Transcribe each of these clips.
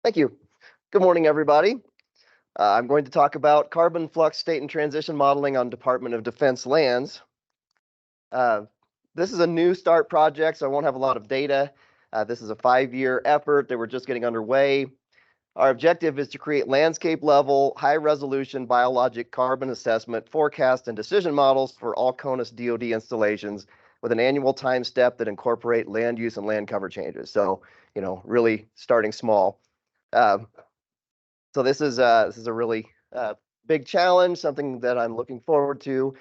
Thank you. Good morning, everybody. I'm going to talk about carbon flux state and transition modeling on Department of Defense lands. This is a new start project, so I won't have a lot of data. This is a 5-year effort that we're just getting underway. Our objective is to create landscape level, high resolution biologic carbon assessment, forecast, and decision models for all CONUS DoD installations with an annual time step that incorporate land use and land cover changes. So, really starting small. So this is a really big challenge, something that I'm looking forward to.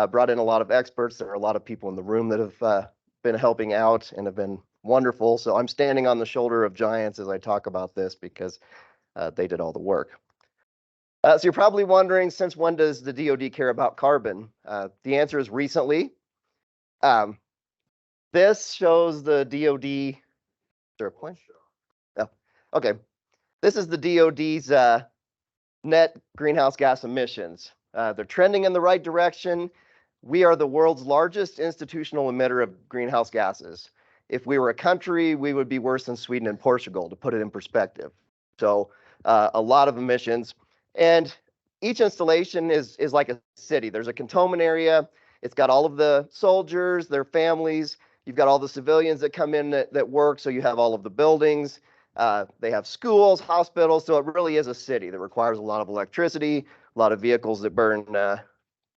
Brought in a lot of experts. There are a lot of people in the room that have been helping out and have been wonderful. So I'm standing on the shoulder of giants as I talk about this because they did all the work. So you're probably wondering, since when does the DoD care about carbon? The answer is recently. This shows the DoD. Is there a point? Oh, okay. This is the DoD's net greenhouse gas emissions. They're trending in the right direction. We are the world's largest institutional emitter of greenhouse gases. If we were a country, we would be worse than Sweden and Portugal, to put it in perspective. So a lot of emissions. And each installation is like a city. There's a cantonment area. It's got all of the soldiers, their families. You've got all the civilians that come in that work. So you have all of the buildings. They have schools, hospitals, so it really is a city that requires a lot of electricity, a lot of vehicles that burn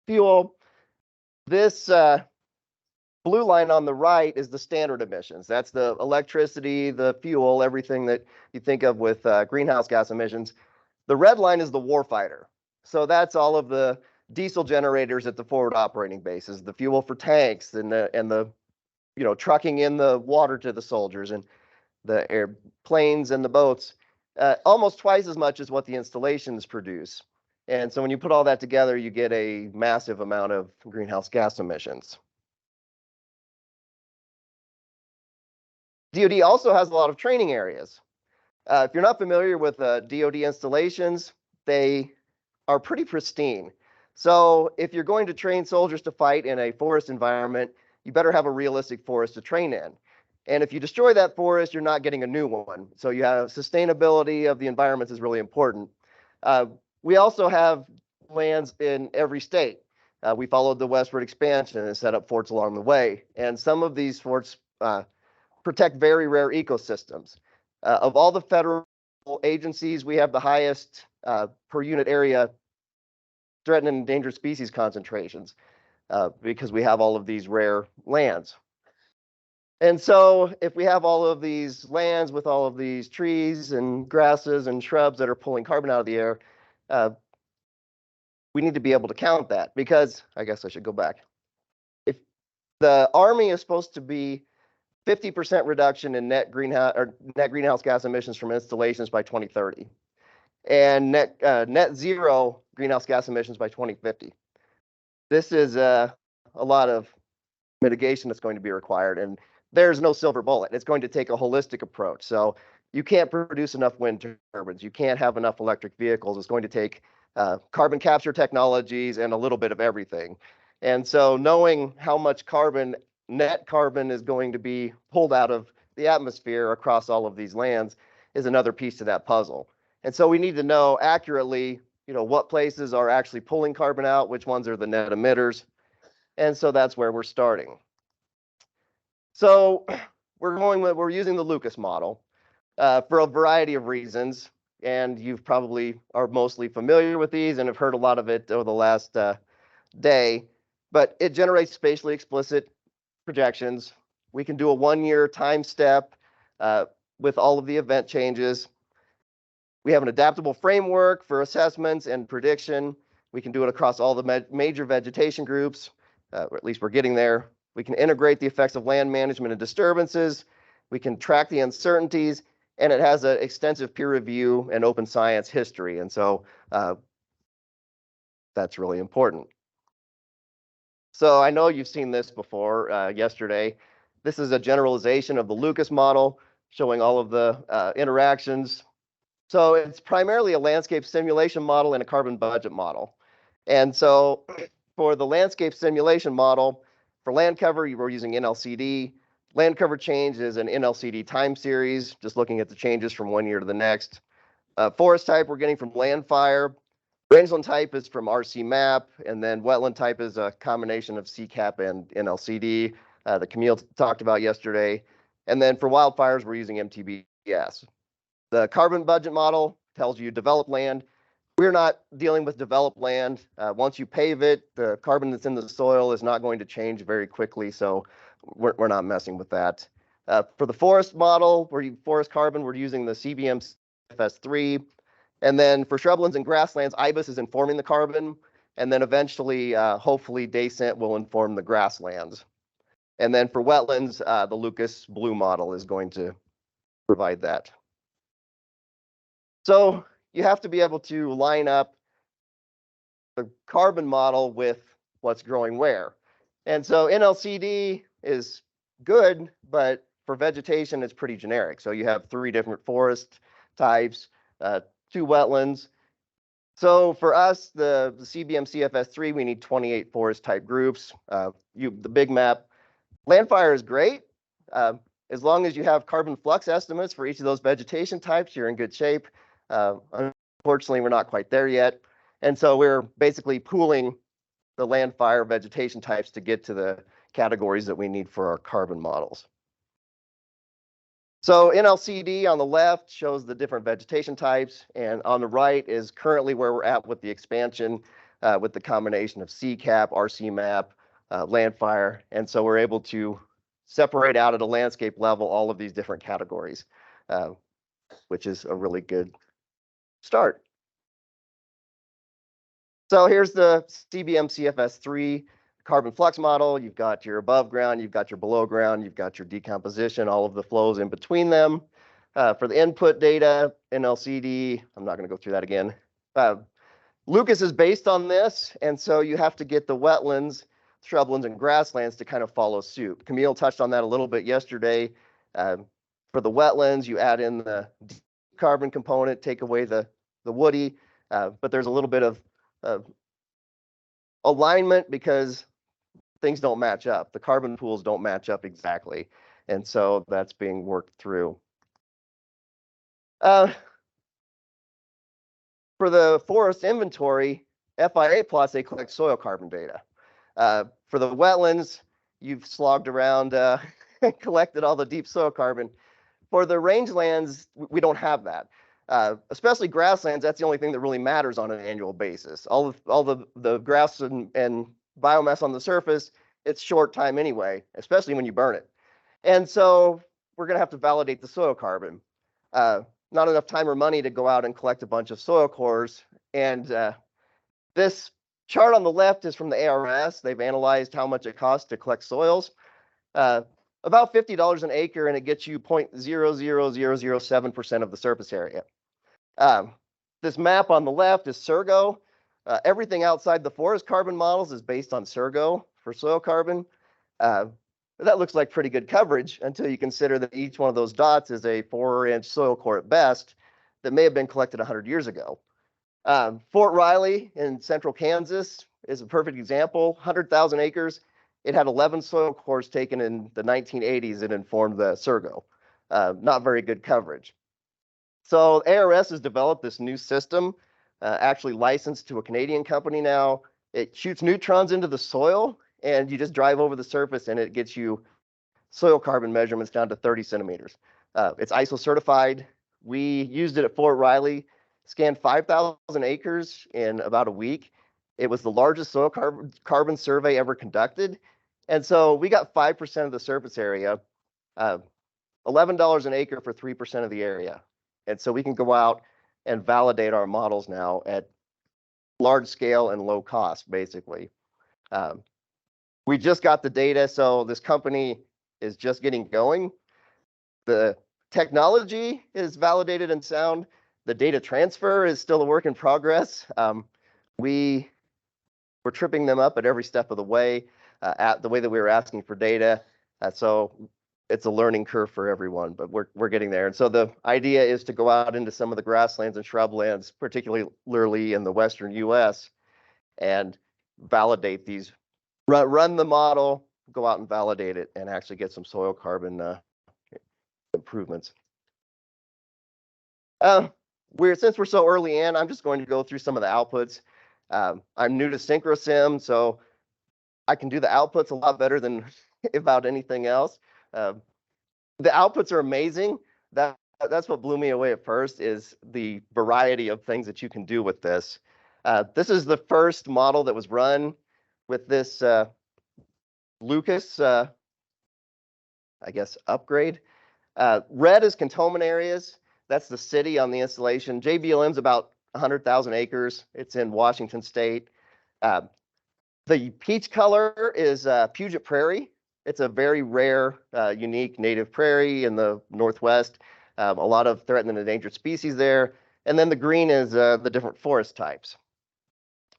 fuel. This blue line on the right is the standard emissions. That's the electricity, the fuel, everything that you think of with greenhouse gas emissions. The red line is the warfighter. So that's all of the diesel generators at the forward operating bases, the fuel for tanks and the trucking in the water to the soldiers and the airplanes and the boats, almost twice as much as what the installations produce. And so when you put all that together, you get a massive amount of greenhouse gas emissions. DoD also has a lot of training areas. If you're not familiar with DoD installations, they are pretty pristine. So if you're going to train soldiers to fight in a forest environment, you better have a realistic forest to train in. And if you destroy that forest, you're not getting a new one. So you have sustainability of the environments is really important. We also have lands in every state. We followed the westward expansion and set up forts along the way. And some of these forts protect very rare ecosystems. Of all the federal agencies, we have the highest per unit area threatened and endangered species concentrations because we have all of these rare lands. And so if we have all of these lands with all of these trees and grasses and shrubs that are pulling carbon out of the air, we need to be able to count that, because I guess I should go back. If the Army is supposed to be 50% reduction in net greenhouse gas emissions from installations by 2030, and net zero greenhouse gas emissions by 2050. This is a lot of mitigation that's going to be required, and there's no silver bullet. It's going to take a holistic approach. So you can't produce enough wind turbines. You can't have enough electric vehicles. It's going to take carbon capture technologies and a little bit of everything. And so knowing how much net carbon is going to be pulled out of the atmosphere across all of these lands is another piece to that puzzle. And so we need to know accurately, what places are actually pulling carbon out, which ones are the net emitters. And so that's where we're starting. So we're using the Lucas model for a variety of reasons, and you probably are mostly familiar with these and have heard a lot of it over the last day, but it generates spatially explicit projections. We can do a 1-year time step with all of the event changes. We have an adaptable framework for assessments and prediction. We can do it across all the major vegetation groups, or at least we're getting there. We can integrate the effects of land management and disturbances. We can track the uncertainties, and it has an extensive peer review and open science history. And so that's really important. So I know you've seen this before yesterday. This is a generalization of the Lucas model showing all of the interactions. So it's primarily a landscape simulation model and a carbon budget model. And so for the landscape simulation model, for land cover, we're using NLCD. Land cover change is an NLCD time series, just looking at the changes from 1 year to the next. Forest type we're getting from land fire. Rangeland type is from RC map, and then wetland type is a combination of CCAP and NLCD that Camille talked about yesterday. And then for wildfires, we're using MTBS. The carbon budget model tells you developed land. We're not dealing with developed land. Once you pave it, the carbon that's in the soil is not going to change very quickly, so we're not messing with that. For the forest model, forest carbon, we're using the CBM CFS3. And then for shrublands and grasslands, IBIS is informing the carbon. And then eventually, hopefully, DayCent will inform the grasslands. And then for wetlands, the Lucas Blue model is going to provide that. So you have to be able to line up the carbon model with what's growing where. And so NLCD is good, but for vegetation, it's pretty generic. So you have 3 different forest types, 2 wetlands. So for us, the CBM CFS3, we need 28 forest type groups. The big map, land fire is great. As long as you have carbon flux estimates for each of those vegetation types, you're in good shape. Unfortunately, we're not quite there yet. And so we're basically pooling the land fire vegetation types to get to the categories that we need for our carbon models. So NLCD on the left shows the different vegetation types, and on the right is currently where we're at with the expansion with the combination of CCAP, RC map, land fire. And so we're able to separate out at a landscape level all of these different categories, which is a really good start. So here's the CBM CFS3 carbon flux model. You've got your above ground, you've got your below ground, you've got your decomposition, all of the flows in between them. For the input data, NLCD, I'm not going to go through that again. Lucas is based on this, and so you have to get the wetlands, shrublands, and grasslands to kind of follow suit. Camille touched on that a little bit yesterday. For the wetlands, you add in the carbon component, take away the woody, but there's a little bit of alignment because things don't match up. The carbon pools don't match up exactly. And so that's being worked through. For the forest inventory, FIA plots, they collect soil carbon data. For the wetlands, you've slogged around and collected all the deep soil carbon. For the rangelands, we don't have that. Especially grasslands, that's the only thing that really matters on an annual basis. All the grass and biomass on the surface, it's short time anyway, especially when you burn it. And so we're going to have to validate the soil carbon. Not enough time or money to go out and collect a bunch of soil cores. And this chart on the left is from the ARS. They've analyzed how much it costs to collect soils. About $50 an acre, and it gets you 0.00007% of the surface area. This map on the left is Surgo. Everything outside the forest carbon models is based on Surgo for soil carbon. That looks like pretty good coverage until you consider that each one of those dots is a 4-inch soil core at best that may have been collected 100 years ago. Fort Riley in central Kansas is a perfect example, 100,000 acres. It had 11 soil cores taken in the 1980s that informed the Surgo. Not very good coverage. So ARS has developed this new system, actually licensed to a Canadian company now. It shoots neutrons into the soil, and you just drive over the surface, and it gets you soil carbon measurements down to 30 centimeters. It's ISO certified. We used it at Fort Riley, scanned 5,000 acres in about a week. It was the largest soil carbon survey ever conducted. And so we got 5% of the surface area, $11 an acre for 3% of the area. And so we can go out and validate our models now at large scale and low cost, basically. We just got the data, so this company is just getting going. The technology is validated and sound. The data transfer is still a work in progress. We're tripping them up at every step of the way, at the way that we were asking for data. So it's a learning curve for everyone, but we're getting there. And so the idea is to go out into some of the grasslands and shrublands, particularly in the western US, and validate these, run the model, go out and validate it, and actually get some soil carbon improvements. since we're so early in, I'm just going to go through some of the outputs. I'm new to SyncroSim, so I can do the outputs a lot better than about anything else. The outputs are amazing. That's what blew me away at first, is the variety of things that you can do with this. This is the first model that was run with this Lucas, I guess, upgrade. Red is cantonment areas. That's the city on the installation. JBLM's about 100,000 acres. It's in Washington State. The peach color is Puget Prairie. It's a very rare, unique native prairie in the Northwest. A lot of threatened and endangered species there. And then the green is the different forest types.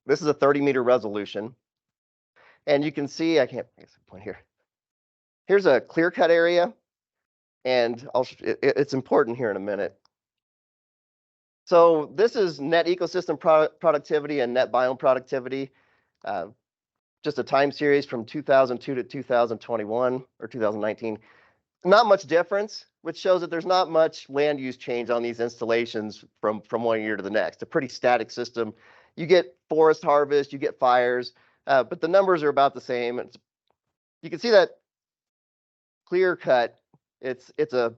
This is a 30-meter resolution. And you can see, I can't point here. Here's a clear-cut area. And it's important here in a minute. So this is net ecosystem productivity and net biome productivity. Just a time series from 2002 to 2021 or 2019. Not much difference, which shows that there's not much land use change on these installations from one year to the next. A pretty static system. You get forest harvest, you get fires, but the numbers are about the same. You can see that clear cut. It's a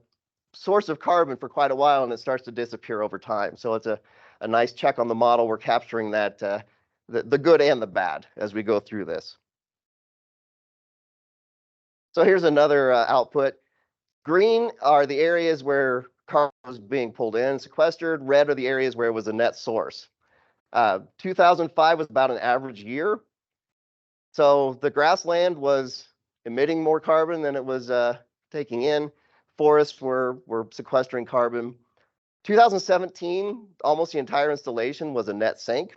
source of carbon for quite a while, and it starts to disappear over time. So it's a nice check on the model. We're capturing that the good and the bad as we go through this. So here's another output. Green are the areas where carbon was being pulled in, sequestered. Red are the areas where it was a net source. 2005 was about an average year. So the grassland was emitting more carbon than it was taking in. Forests were sequestering carbon. 2017, almost the entire installation was a net sink.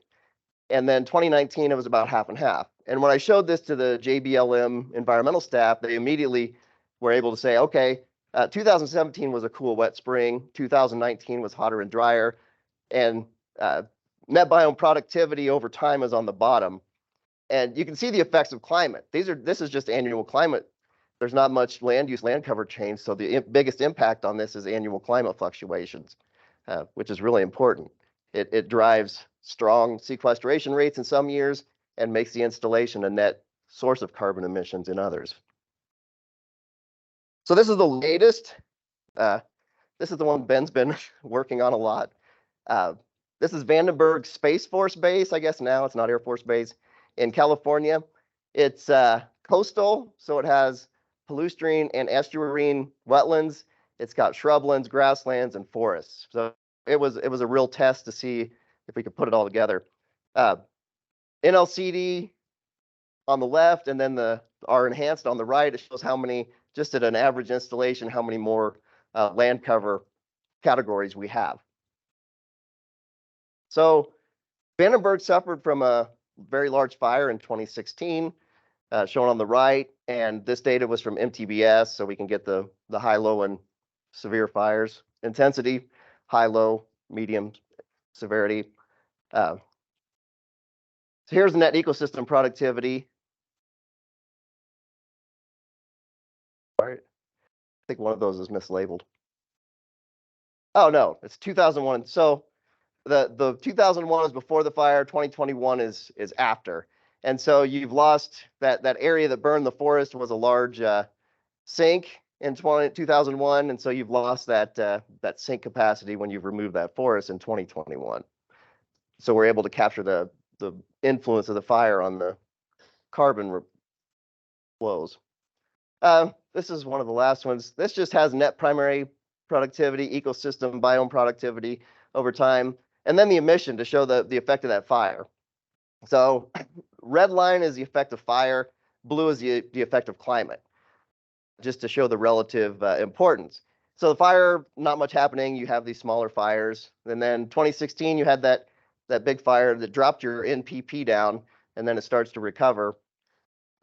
And then 2019, it was about half and half. And when I showed this to the JBLM environmental staff, they immediately were able to say, okay, 2017 was a cool wet spring. 2019 was hotter and drier. And net biome productivity over time is on the bottom. And you can see the effects of climate. This is just annual climate. There's not much land use, land cover change. So the biggest impact on this is annual climate fluctuations, which is really important. It drives strong sequestration rates in some years and makes the installation a net source of carbon emissions in others. So this is the latest. This is the one Ben's been working on a lot. This is Vandenberg Space Force Base. I guess now it's not Air Force Base in California. It's coastal, so it has palustrine and estuarine wetlands. It's got shrublands, grasslands, and forests. So it was a real test to see if we could put it all together. NLCD on the left, and then our enhanced on the right. It shows how many, just at an average installation, how many more land cover categories we have. So Vandenberg suffered from a very large fire in 2016, shown on the right, and this data was from MTBS, so we can get the high, low, and severe fires. Intensity, high, low, medium, severity. So here's the net ecosystem productivity. All right. I think one of those is mislabeled. Oh no, it's 2001. So the 2001 is before the fire, 2021 is after. And so you've lost that area that burned the forest was a large sink in 2001, and so you've lost that sink capacity when you've removed that forest in 2021. So we're able to capture the influence of the fire on the carbon flows. This is one of the last ones. This just has net primary productivity, ecosystem, biome productivity over time, and then the emission to show the effect of that fire. So red line is the effect of fire, blue is the effect of climate, just to show the relative importance. So the fire, not much happening. You have these smaller fires. And then 2016, you had that big fire that dropped your NPP down, and then it starts to recover.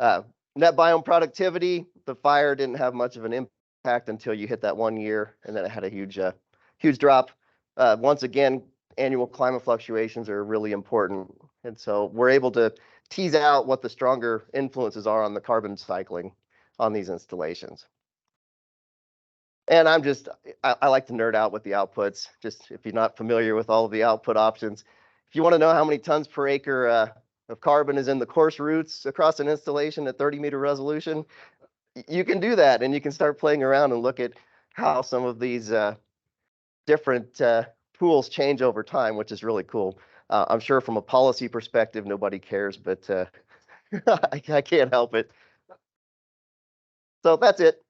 Net biome productivity, the fire didn't have much of an impact until you hit that 1 year, and then it had a huge drop. Once again, annual climate fluctuations are really important. And so we're able to tease out what the stronger influences are on the carbon cycling on these installations. And I like to nerd out with the outputs, just if you're not familiar with all of the output options. If you want to know how many tons per acre of carbon is in the coarse roots across an installation at 30-meter resolution, you can do that, and you can start playing around and look at how some of these different pools change over time, which is really cool. I'm sure from a policy perspective, nobody cares, but I can't help it. So that's it.